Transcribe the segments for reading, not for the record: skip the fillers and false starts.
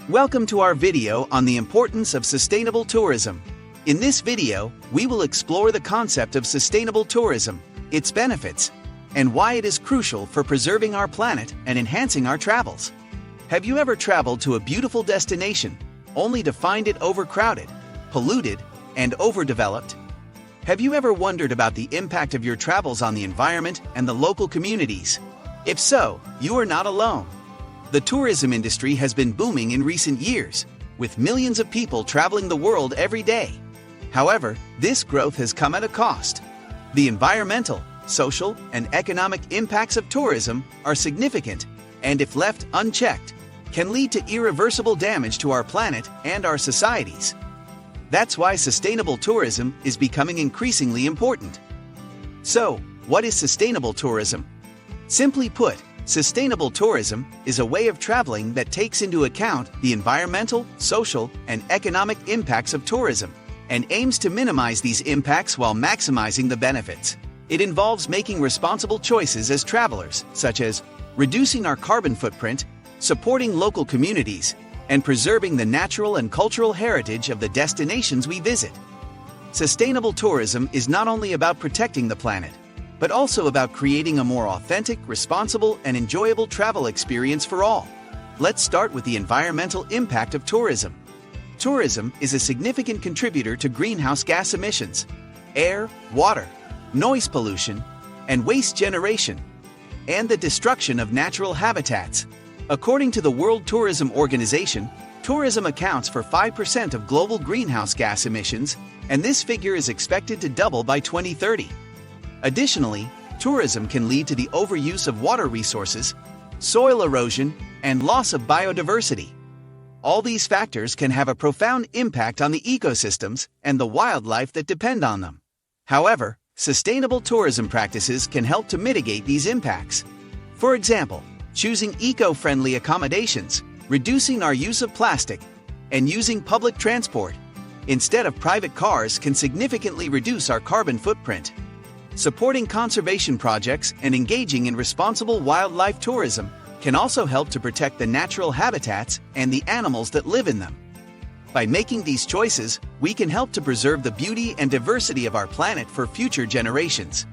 Welcome to our video on the importance of sustainable tourism. In this video, we will explore the concept of sustainable tourism, its benefits, and why it is crucial for preserving our planet and enhancing our travels. Have you ever traveled to a beautiful destination, only to find it overcrowded, polluted, and overdeveloped? Have you ever wondered about the impact of your travels on the environment and the local communities? If so, you are not alone. The tourism industry has been booming in recent years, with millions of people traveling the world every day. However, this growth has come at a cost. The environmental, social, and economic impacts of tourism are significant, and if left unchecked, can lead to irreversible damage to our planet and our societies. That's why sustainable tourism is becoming increasingly important. So, what is sustainable tourism? Simply put, sustainable tourism is a way of traveling that takes into account the environmental, social, and economic impacts of tourism, and aims to minimize these impacts while maximizing the benefits. It involves making responsible choices as travelers, such as reducing our carbon footprint, supporting local communities, and preserving the natural and cultural heritage of the destinations we visit. Sustainable tourism is not only about protecting the planet, but also about creating a more authentic, responsible, and enjoyable travel experience for all. Let's start with the environmental impact of tourism. Tourism is a significant contributor to greenhouse gas emissions, air, water, noise pollution, and waste generation, and the destruction of natural habitats. According to the World Tourism Organization, tourism accounts for 5% of global greenhouse gas emissions, and this figure is expected to double by 2030. Additionally, tourism can lead to the overuse of water resources, soil erosion, and loss of biodiversity. All these factors can have a profound impact on the ecosystems and the wildlife that depend on them. However, sustainable tourism practices can help to mitigate these impacts. For example, choosing eco-friendly accommodations, reducing our use of plastic, and using public transport instead of private cars can significantly reduce our carbon footprint. Supporting conservation projects and engaging in responsible wildlife tourism can also help to protect the natural habitats and the animals that live in them. By making these choices, we can help to preserve the beauty and diversity of our planet for future generations.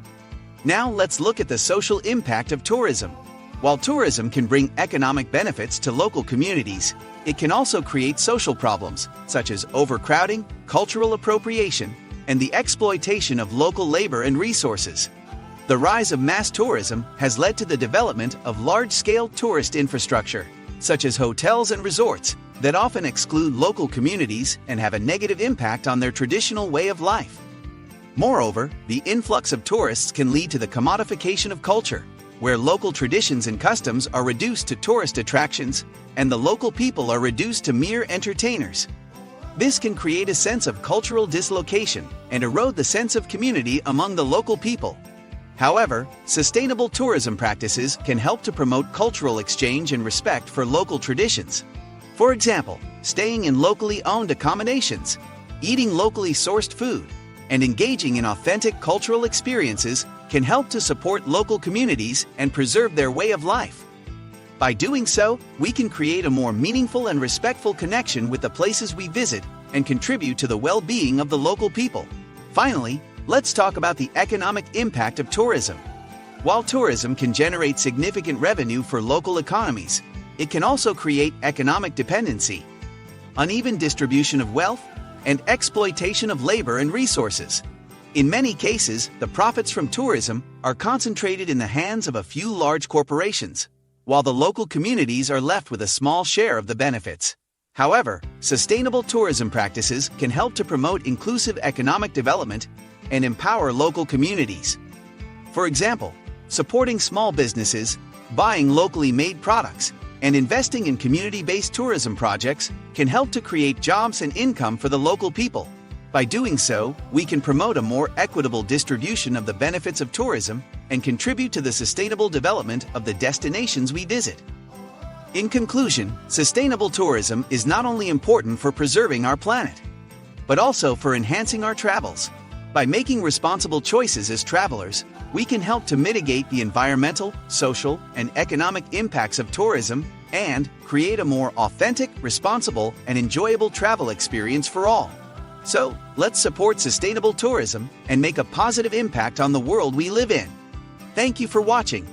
Now let's look at the social impact of tourism. While tourism can bring economic benefits to local communities, it can also create social problems, such as overcrowding, cultural appropriation, and the exploitation of local labor and resources. The rise of mass tourism has led to the development of large-scale tourist infrastructure, such as hotels and resorts, that often exclude local communities and have a negative impact on their traditional way of life. Moreover, the influx of tourists can lead to the commodification of culture, where local traditions and customs are reduced to tourist attractions, and the local people are reduced to mere entertainers. This can create a sense of cultural dislocation and erode the sense of community among the local people. However, sustainable tourism practices can help to promote cultural exchange and respect for local traditions. For example, staying in locally owned accommodations, eating locally sourced food, and engaging in authentic cultural experiences can help to support local communities and preserve their way of life. By doing so, we can create a more meaningful and respectful connection with the places we visit and contribute to the well-being of the local people. Finally, let's talk about the economic impact of tourism. While tourism can generate significant revenue for local economies, it can also create economic dependency, uneven distribution of wealth, and exploitation of labor and resources. In many cases, the profits from tourism are concentrated in the hands of a few large corporations, while the local communities are left with a small share of the benefits. However, sustainable tourism practices can help to promote inclusive economic development and empower local communities. For example, supporting small businesses, buying locally made products, and investing in community-based tourism projects can help to create jobs and income for the local people. By doing so, we can promote a more equitable distribution of the benefits of tourism and contribute to the sustainable development of the destinations we visit. In conclusion, sustainable tourism is not only important for preserving our planet, but also for enhancing our travels. By making responsible choices as travelers, we can help to mitigate the environmental, social, and economic impacts of tourism and create a more authentic, responsible, and enjoyable travel experience for all. So, let's support sustainable tourism and make a positive impact on the world we live in. Thank you for watching.